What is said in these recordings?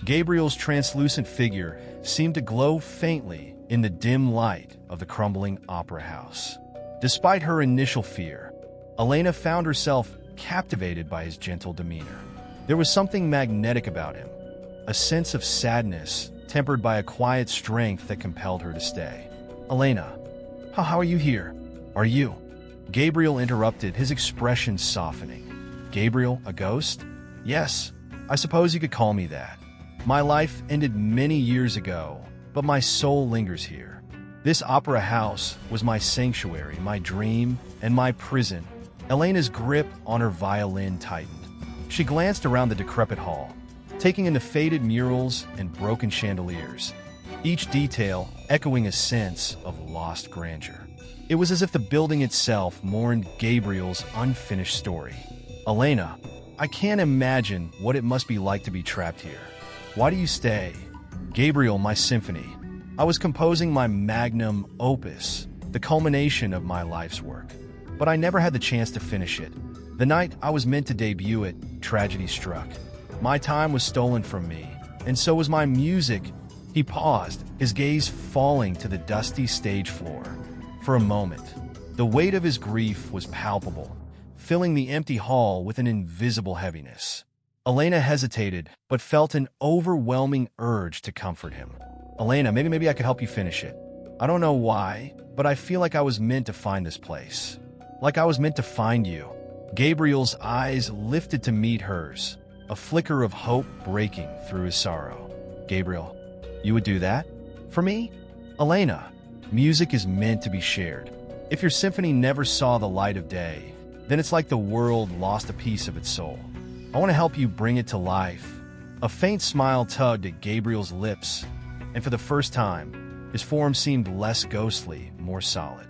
Gabriel's translucent figure seemed to glow faintly in the dim light of the crumbling opera house. Despite her initial fear, Elena found herself captivated by his gentle demeanor. There was something magnetic about him, a sense of sadness tempered by a quiet strength that compelled her to stay. "Elena, how are you here? Are you?" Gabriel interrupted, his expression softening. "Gabriel, a ghost? Yes, I suppose you could call me that. My life ended many years ago, but my soul lingers here. This opera house was my sanctuary, my dream, and my prison." Elena's grip on her violin tightened. She glanced around the decrepit hall, taking in the faded murals and broken chandeliers, each detail echoing a sense of lost grandeur. It was as if the building itself mourned Gabriel's unfinished story. "Elena, I can't imagine what it must be like to be trapped here. Why do you stay?" "Gabriel, my symphony. I was composing my magnum opus, the culmination of my life's work. But I never had the chance to finish it. The night I was meant to debut it, tragedy struck. My time was stolen from me, and so was my music." He paused, his gaze falling to the dusty stage floor. For a moment, the weight of his grief was palpable, filling the empty hall with an invisible heaviness. Elena hesitated, but felt an overwhelming urge to comfort him. "Elena, maybe I could help you finish it. I don't know why, but I feel like I was meant to find this place. Like I was meant to find you." Gabriel's eyes lifted to meet hers, a flicker of hope breaking through his sorrow. "Gabriel, you would do that? For me?" "Elena, music is meant to be shared. If your symphony never saw the light of day, then it's like the world lost a piece of its soul. I want to help you bring it to life." A faint smile tugged at Gabriel's lips, and for the first time, his form seemed less ghostly, more solid.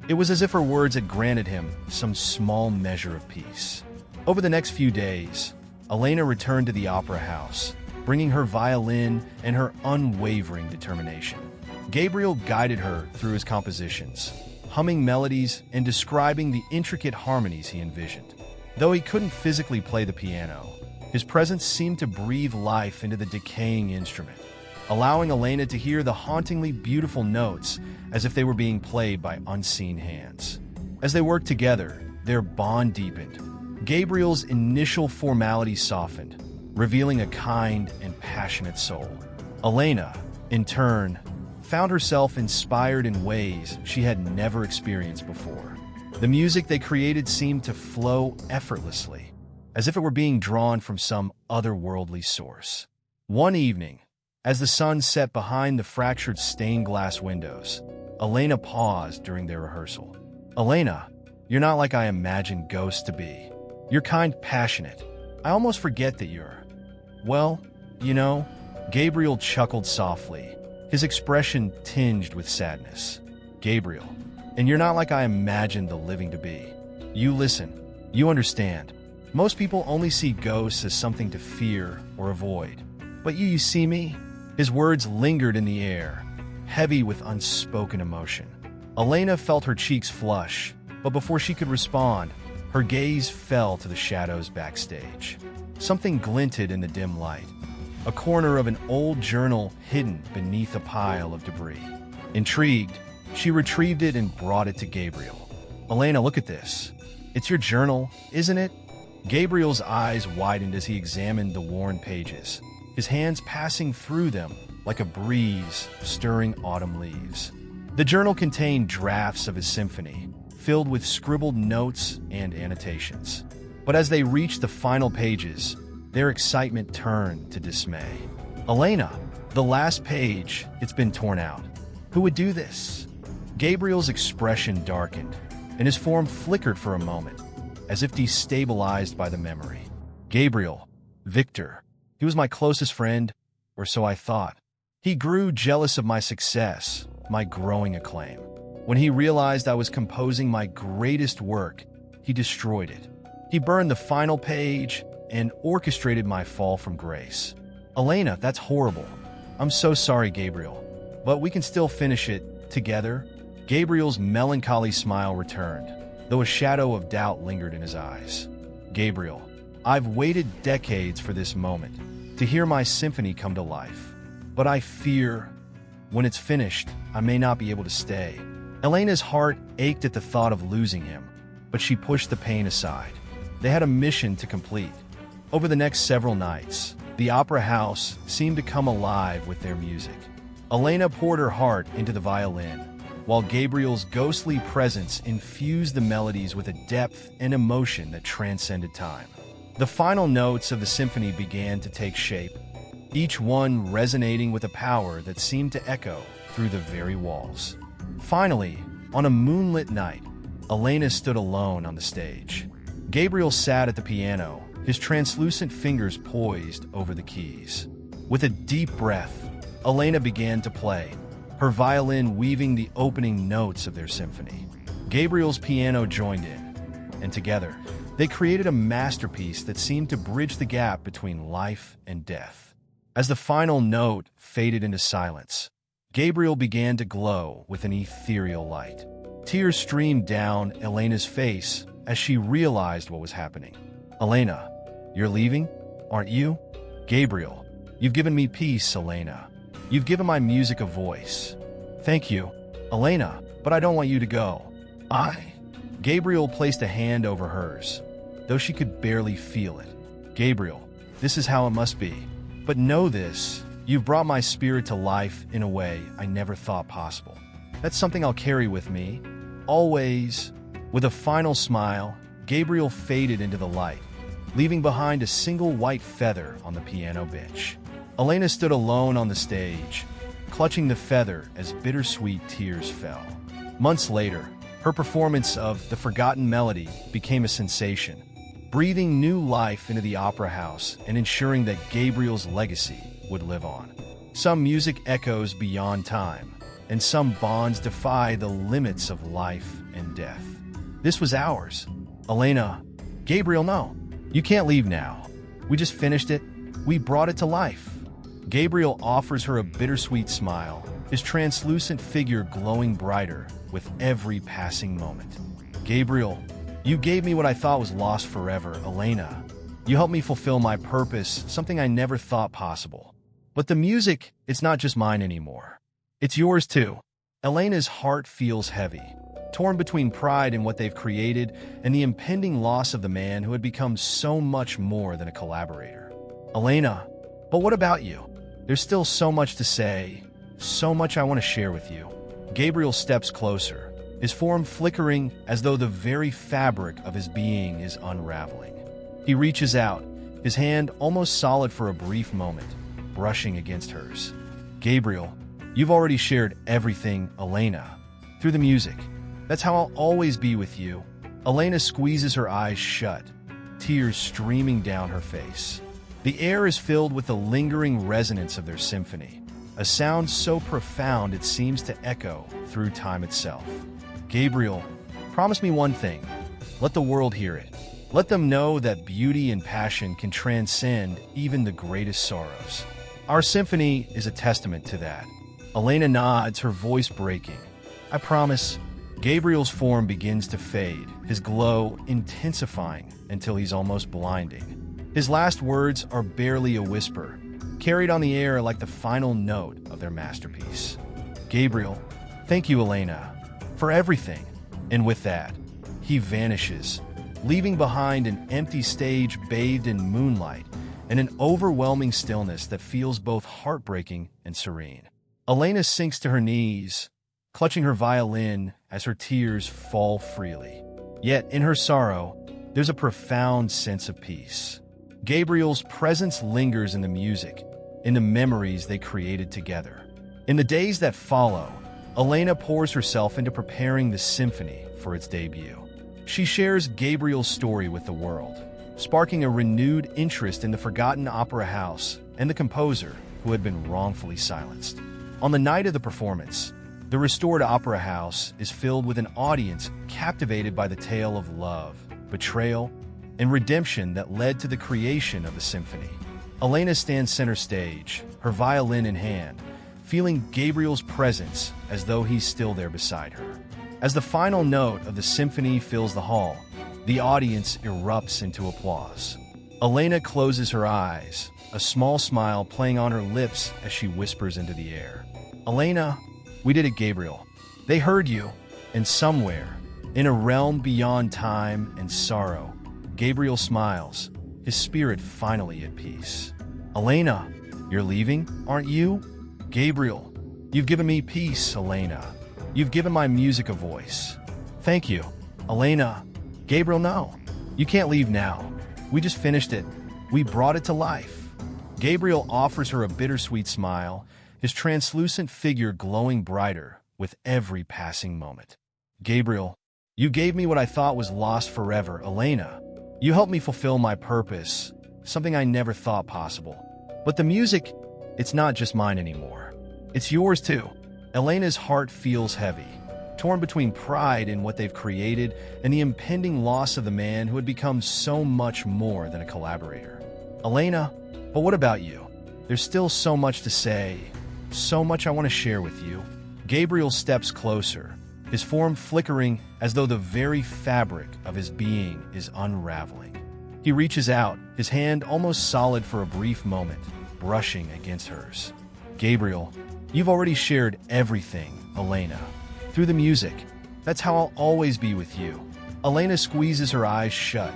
It was as if her words had granted him some small measure of peace. Over the next few days, Elena returned to the opera house, bringing her violin and her unwavering determination. Gabriel guided her through his compositions, humming melodies and describing the intricate harmonies he envisioned. Though he couldn't physically play the piano, his presence seemed to breathe life into the decaying instrument, allowing Elena to hear the hauntingly beautiful notes as if they were being played by unseen hands. As they worked together, their bond deepened. Gabriel's initial formality softened, revealing a kind and passionate soul. Elena, in turn, found herself inspired in ways she had never experienced before. The music they created seemed to flow effortlessly, as if it were being drawn from some otherworldly source. One evening, as the sun set behind the fractured stained glass windows, Elena paused during their rehearsal. "Elena, you're not like I imagined ghosts to be. You're kind, passionate. I almost forget that you're... well, you know." Gabriel chuckled softly, his expression tinged with sadness. "Gabriel, and you're not like I imagined the living to be. You listen. You understand. Most people only see ghosts as something to fear or avoid. But you see me?" His words lingered in the air, heavy with unspoken emotion. Elena felt her cheeks flush, but before she could respond, her gaze fell to the shadows backstage. Something glinted in the dim light, a corner of an old journal hidden beneath a pile of debris. Intrigued, she retrieved it and brought it to Gabriel. "Elena, look at this. It's your journal, isn't it?" Gabriel's eyes widened as he examined the worn pages, his hands passing through them like a breeze stirring autumn leaves. The journal contained drafts of his symphony, filled with scribbled notes and annotations. But as they reached the final pages, their excitement turned to dismay. "Elena, the last page, it's been torn out. Who would do this?" Gabriel's expression darkened, and his form flickered for a moment, as if destabilized by the memory. "Gabriel, Victor, he was my closest friend, or so I thought. He grew jealous of my success, my growing acclaim. When he realized I was composing my greatest work, he destroyed it. He burned the final page and orchestrated my fall from grace." "Elena, that's horrible. I'm so sorry, Gabriel. But we can still finish it together." Gabriel's melancholy smile returned, though a shadow of doubt lingered in his eyes. "Gabriel, I've waited decades for this moment, to hear my symphony come to life. But I fear, when it's finished, I may not be able to stay. Elena's heart ached at the thought of losing him, but she pushed the pain aside. They had a mission to complete. Over the next several nights, the opera house seemed to come alive with their music. Elena poured her heart into the violin, while Gabriel's ghostly presence infused the melodies with a depth and emotion that transcended time. The final notes of the symphony began to take shape, each one resonating with a power that seemed to echo through the very walls. Finally, on a moonlit night, Elena stood alone on the stage. Gabriel sat at the piano, his translucent fingers poised over the keys. With a deep breath, Elena began to play, her violin weaving the opening notes of their symphony. Gabriel's piano joined in, and together, they created a masterpiece that seemed to bridge the gap between life and death. As the final note faded into silence, Gabriel began to glow with an ethereal light. Tears streamed down Elena's face as she realized what was happening. "Elena, you're leaving, aren't you?" "Gabriel, you've given me peace, Elena. You've given my music a voice." "Thank you, Elena, but I don't want you to go." Gabriel placed a hand over hers, though she could barely feel it. "Gabriel, this is how it must be. But know this, you've brought my spirit to life in a way I never thought possible. That's something I'll carry with me, always." With a final smile, Gabriel faded into the light, leaving behind a single white feather on the piano bench. Elena stood alone on the stage, clutching the feather as bittersweet tears fell. Months later, her performance of The Forgotten Melody became a sensation, breathing new life into the opera house and ensuring that Gabriel's legacy would live on. Some music echoes beyond time, and some bonds defy the limits of life and death. This was ours. Elena, Gabriel, no. You can't leave now. We just finished it. We brought it to life. Gabriel offers her a bittersweet smile, his translucent figure glowing brighter with every passing moment. "Gabriel, you gave me what I thought was lost forever, Elena. You helped me fulfill my purpose, something I never thought possible. But the music, it's not just mine anymore. It's yours too." Elena's heart feels heavy, torn between pride in what they've created and the impending loss of the man who had become so much more than a collaborator. "Elena, but what about you? There's still so much to say, so much I want to share with you." Gabriel steps closer, his form flickering as though the very fabric of his being is unraveling. He reaches out, his hand almost solid for a brief moment, brushing against hers. "Gabriel, you've already shared everything, Elena, through the music. That's how I'll always be with you." Elena squeezes her eyes shut, tears streaming down her face. The air is filled with the lingering resonance of their symphony, a sound so profound it seems to echo through time itself. "Gabriel, promise me one thing. Let the world hear it. Let them know that beauty and passion can transcend even the greatest sorrows." Our symphony is a testament to that. Elena nods, her voice breaking. "I promise." Gabriel's form begins to fade, his glow intensifying until he's almost blinding. His last words are barely a whisper, carried on the air like the final note of their masterpiece. "Gabriel, thank you, Elena, for everything." And with that, he vanishes, leaving behind an empty stage bathed in moonlight and an overwhelming stillness that feels both heartbreaking and serene. Elena sinks to her knees, clutching her violin as her tears fall freely. Yet, in her sorrow, there's a profound sense of peace. Gabriel's presence lingers in the music, in the memories they created together. In the days that follow, Elena pours herself into preparing the symphony for its debut. She shares Gabriel's story with the world, sparking a renewed interest in the forgotten opera house and the composer who had been wrongfully silenced. On the night of the performance, the restored opera house is filled with an audience captivated by the tale of love, betrayal, and redemption that led to the creation of the symphony. Elena stands center stage, her violin in hand, feeling Gabriel's presence as though he's still there beside her. As the final note of the symphony fills the hall, the audience erupts into applause. Elena closes her eyes, a small smile playing on her lips as she whispers into the air. Elena, we did it, Gabriel. They heard you, and somewhere, in a realm beyond time and sorrow, Gabriel smiles, his spirit finally at peace. Elena, you're leaving, aren't you? Gabriel, you've given me peace, Elena. You've given my music a voice. Thank you. Elena, Gabriel, no. You can't leave now. We just finished it. We brought it to life. Gabriel offers her a bittersweet smile, his translucent figure glowing brighter with every passing moment. Gabriel, you gave me what I thought was lost forever, Elena. You helped me fulfill my purpose, something I never thought possible. But the music, it's not just mine anymore. It's yours too. Elena's heart feels heavy, torn between pride in what they've created and the impending loss of the man who had become so much more than a collaborator. Elena, but what about you? There's still so much to say, so much I want to share with you. Gabriel steps closer, his form flickering as though the very fabric of his being is unraveling. He reaches out, his hand almost solid for a brief moment, brushing against hers. Gabriel, you've already shared everything, Elena. Through the music, that's how I'll always be with you. Elena squeezes her eyes shut,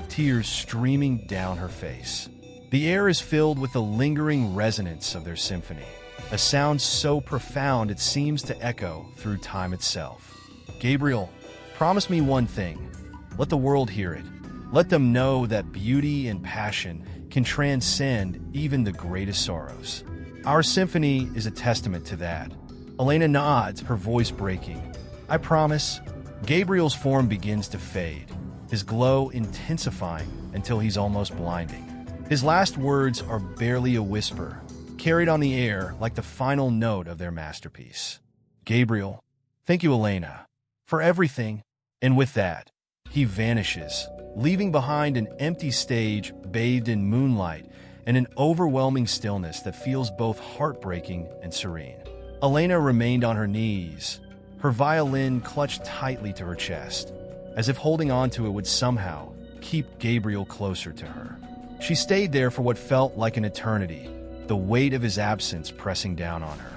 tears streaming down her face. The air is filled with the lingering resonance of their symphony, a sound so profound it seems to echo through time itself. Gabriel, promise me one thing. Let the world hear it. Let them know that beauty and passion can transcend even the greatest sorrows. Our symphony is a testament to that. Elena nods, her voice breaking. I promise. Gabriel's form begins to fade, his glow intensifying until he's almost blinding. His last words are barely a whisper, carried on the air like the final note of their masterpiece. Gabriel, thank you, Elena, for everything. And with that, he vanishes, leaving behind an empty stage bathed in moonlight and an overwhelming stillness that feels both heartbreaking and serene. Elena remained on her knees, her violin clutched tightly to her chest, as if holding on to it would somehow keep Gabriel closer to her. She stayed there for what felt like an eternity, the weight of his absence pressing down on her.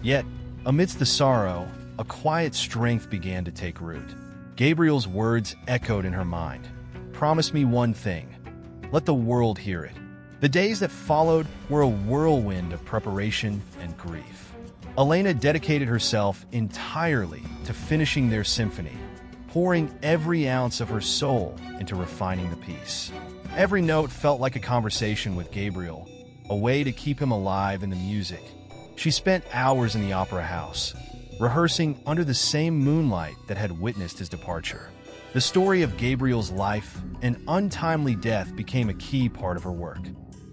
Yet, amidst the sorrow, a quiet strength began to take root. Gabriel's words echoed in her mind. Promise me one thing. Let the world hear it. The days that followed were a whirlwind of preparation and grief. Elena dedicated herself entirely to finishing their symphony, pouring every ounce of her soul into refining the piece. Every note felt like a conversation with Gabriel, a way to keep him alive in the music. She spent hours in the opera house, rehearsing under the same moonlight that had witnessed his departure. The story of Gabriel's life and untimely death became a key part of her work.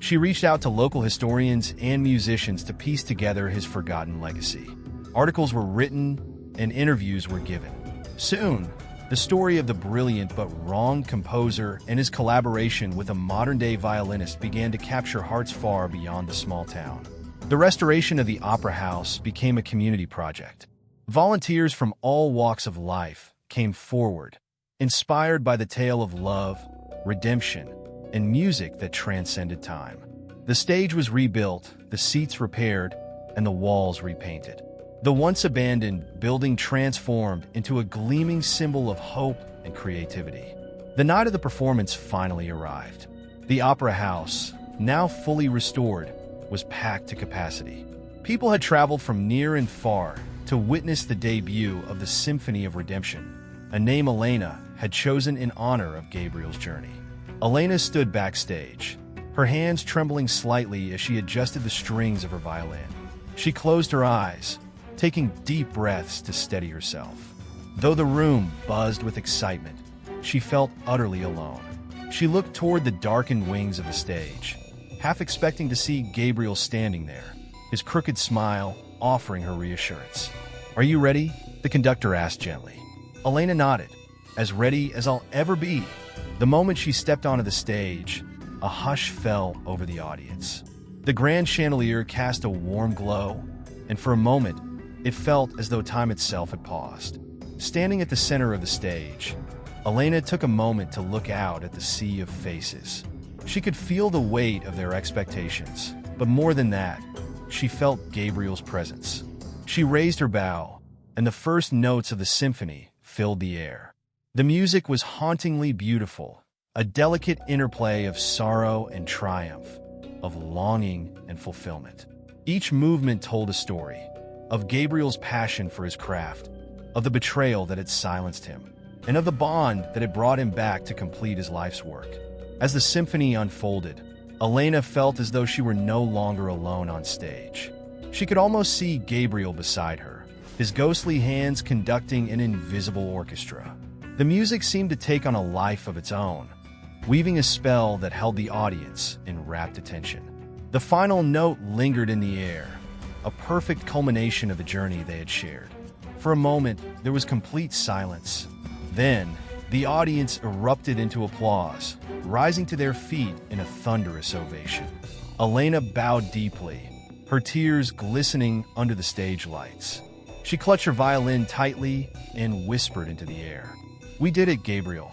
She reached out to local historians and musicians to piece together his forgotten legacy. Articles were written and interviews were given. Soon, the story of the brilliant but wrong composer and his collaboration with a modern-day violinist began to capture hearts far beyond the small town. The restoration of the opera house became a community project. Volunteers from all walks of life came forward, inspired by the tale of love, redemption, and music that transcended time. The stage was rebuilt, the seats repaired, and the walls repainted. The once abandoned building transformed into a gleaming symbol of hope and creativity. The night of the performance finally arrived. The opera house, now fully restored, was packed to capacity. People had traveled from near and far to witness the debut of the Symphony of Redemption, a name Elena had chosen in honor of Gabriel's journey. Elena stood backstage, her hands trembling slightly as she adjusted the strings of her violin. She closed her eyes, taking deep breaths to steady herself. Though the room buzzed with excitement, she felt utterly alone. She looked toward the darkened wings of the stage, half expecting to see Gabriel standing there, his crooked smile offering her reassurance. "Are you ready?" the conductor asked gently. Elena nodded, "As ready as I'll ever be." The moment she stepped onto the stage, a hush fell over the audience. The grand chandelier cast a warm glow, and for a moment, it felt as though time itself had paused. Standing at the center of the stage, Elena took a moment to look out at the sea of faces. She could feel the weight of their expectations, but more than that, she felt Gabriel's presence. She raised her bow, and the first notes of the symphony filled the air. The music was hauntingly beautiful, a delicate interplay of sorrow and triumph, of longing and fulfillment. Each movement told a story, of Gabriel's passion for his craft, of the betrayal that had silenced him, and of the bond that had brought him back to complete his life's work. As the symphony unfolded, Elena felt as though she were no longer alone on stage. She could almost see Gabriel beside her, his ghostly hands conducting an invisible orchestra. The music seemed to take on a life of its own, weaving a spell that held the audience in rapt attention. The final note lingered in the air, a perfect culmination of the journey they had shared. For a moment, there was complete silence. Then, the audience erupted into applause, rising to their feet in a thunderous ovation. Elena bowed deeply, her tears glistening under the stage lights. She clutched her violin tightly and whispered into the air, "We did it, Gabriel.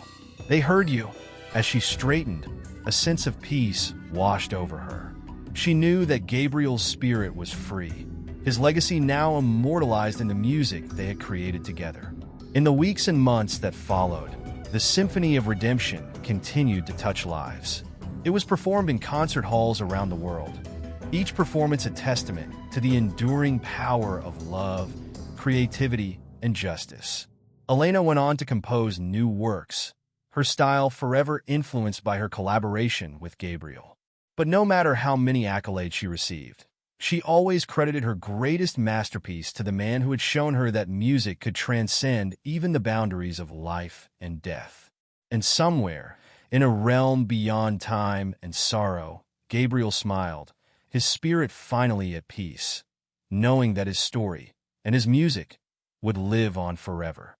They heard you." As she straightened, a sense of peace washed over her. She knew that Gabriel's spirit was free, his legacy now immortalized in the music they had created together. In the weeks and months that followed, the Symphony of Redemption continued to touch lives. It was performed in concert halls around the world, each performance a testament to the enduring power of love, creativity, and justice. Elena went on to compose new works, her style forever influenced by her collaboration with Gabriel. But no matter how many accolades she received, she always credited her greatest masterpiece to the man who had shown her that music could transcend even the boundaries of life and death. And somewhere, in a realm beyond time and sorrow, Gabriel smiled, his spirit finally at peace, knowing that his story and his music would live on forever.